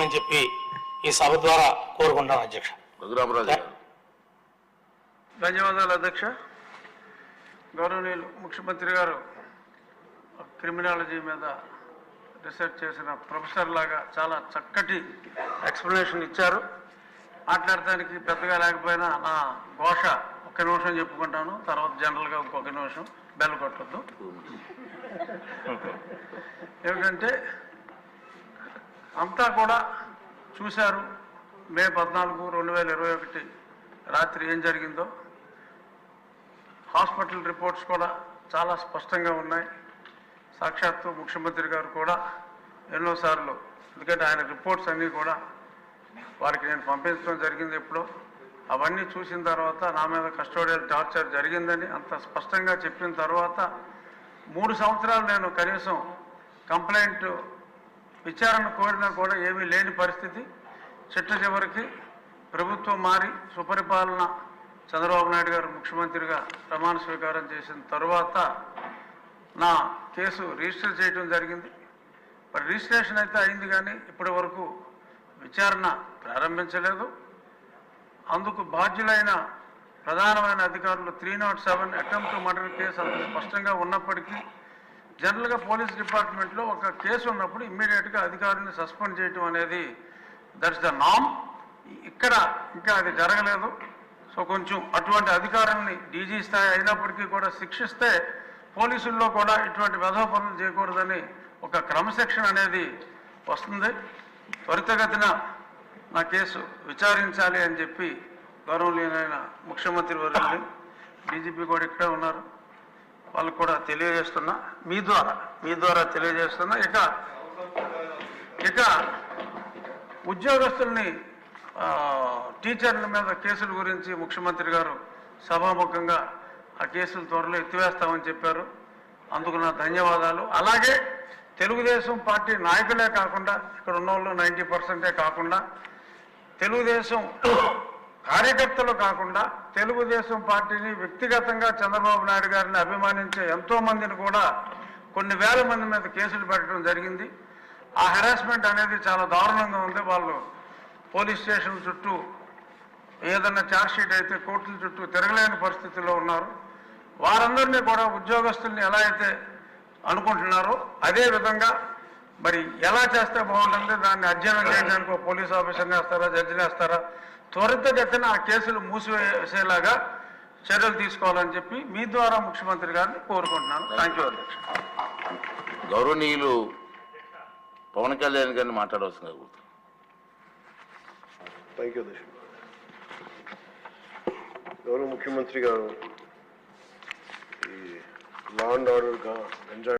అని చెప్పి ఈ సభ ద్వారా కోరుకుంటాను అధ్యక్ష. ధన్యవాదాలు అధ్యక్ష. గౌరవనీయులు ముఖ్యమంత్రి గారు క్రిమినాలజీ మీద రీసెర్చ్ చేసిన ప్రొఫెసర్ లాగా చాలా చక్కటి ఎక్స్ప్లెనేషన్ ఇచ్చారు. మాట్లాడటానికి పెద్దగా లేకపోయినా నా ఘోష ఒక్క నిమిషం చెప్పుకుంటాను, తర్వాత జనరల్గా ఇంకొక నిమిషం బెల్ కొట్టద్దు. ఏమిటంటే అంతా కూడా చూశారు మే 14, 2021 రాత్రి ఏం జరిగిందో. హాస్పిటల్ రిపోర్ట్స్ కూడా చాలా స్పష్టంగా ఉన్నాయి. సాక్షాత్తు ముఖ్యమంత్రి గారు కూడా ఎన్నోసార్లు, ఎందుకంటే ఆయన రిపోర్ట్స్ అన్నీ కూడా వారికి నేను పంపించడం జరిగింది ఎప్పుడో. అవన్నీ చూసిన తర్వాత నా మీద కస్టోడియల్ టార్చర్ జరిగిందని అంత స్పష్టంగా చెప్పిన తర్వాత 3 సంవత్సరాలు నేను కనీసం కంప్లైంట్ విచారణ కోరినా కూడా ఏమీ లేని పరిస్థితి. చిట్ట చివరికి ప్రభుత్వం మారి సుపరిపాలన చంద్రబాబు నాయుడు గారు ముఖ్యమంత్రిగా ప్రమాణ స్వీకారం చేసిన తరువాత నా కేసు రిజిస్టర్ చేయడం జరిగింది. మరి రిజిస్ట్రేషన్ అయితే అయింది కానీ ఇప్పటి వరకు విచారణ ప్రారంభించలేదు. అందుకు బాధ్యులైన ప్రధానమైన అధికారులు 307 అటెంప్ట్ మర్డర్ కేసు అంత స్పష్టంగా ఉన్నప్పటికీ జనరల్గా పోలీస్ డిపార్ట్మెంట్లో ఒక కేసు ఉన్నప్పుడు ఇమ్మీడియట్గా అధికారులను సస్పెండ్ చేయటం అనేది దట్స్ ద నామ్. ఇక్కడ ఇంకా అది జరగలేదు. సో కొంచెం అటువంటి అధికారుల్ని డీజీ స్థాయి అయినప్పటికీ కూడా శిక్షిస్తే పోలీసుల్లో కూడా ఇటువంటి వెధవ పనులు చేయకూడదని ఒక క్రమశిక్షణ అనేది వస్తుంది. త్వరితగతిన నా కేసు విచారించాలి అని చెప్పి గౌరవనీయులైన ముఖ్యమంత్రి వర్యులు, డీజీపీ కూడా ఇక్కడే ఉన్నారు, వాళ్ళకు కూడా తెలియజేస్తున్నా, మీ ద్వారా తెలియజేస్తున్నా. ఇక ఉద్యోగస్తుల్ని టీచర్ల మీద కేసుల గురించి ముఖ్యమంత్రి గారు సభాముఖంగా ఆ కేసులు త్వరలో ఎత్తివేస్తామని చెప్పారు. అందుకు నా ధన్యవాదాలు. అలాగే తెలుగుదేశం పార్టీ నాయకులే కాకుండా ఇక్కడ ఉన్న వాళ్ళు 90% కాకుండా తెలుగుదేశం కార్యకర్తలు కాకుండా తెలుగుదేశం పార్టీని వ్యక్తిగతంగా చంద్రబాబు నాయుడు గారిని అభిమానించే ఎంతోమందిని కూడా కొన్ని వేల మంది మీద కేసులు పెట్టడం జరిగింది. ఆ హెరాస్మెంట్ అనేది చాలా దారుణంగా ఉంది. వాళ్ళు పోలీస్ స్టేషన్ చుట్టూ ఏదన్నా ఛార్జ్షీట్ అయితే కోర్టుల చుట్టూ తిరగలేని పరిస్థితిలో ఉన్నారు. వారందరినీ కూడా ఉద్యోగస్తుల్ని ఎలా అయితే అనుకుంటున్నారో అదే విధంగా మరి ఎలా చేస్తే బాగుంటుంది, దాన్ని అధ్యయనం చేయడానికి ఒక పోలీస్ ఆఫీసర్ని వేస్తారా, జడ్జిని వేస్తారా, త్వరితగతిన ఆ కేసులు మూసివేసేలాగా చర్యలు తీసుకోవాలని చెప్పి మీ ద్వారా ముఖ్యమంత్రి గారిని కోరుకుంటున్నాను. థ్యాంక్ యూ అధ్యక్ష. గౌరవనీయులు పవన్ కళ్యాణ్ గారిని మాట్లాడవలసిందిగా కోరుతున్నాను. థ్యాంక్ యూ అధ్యక్ష. గౌరవ ముఖ్యమంత్రి గారు ఈ లా అండ్ ఆర్డర్గా ఎంజాయ్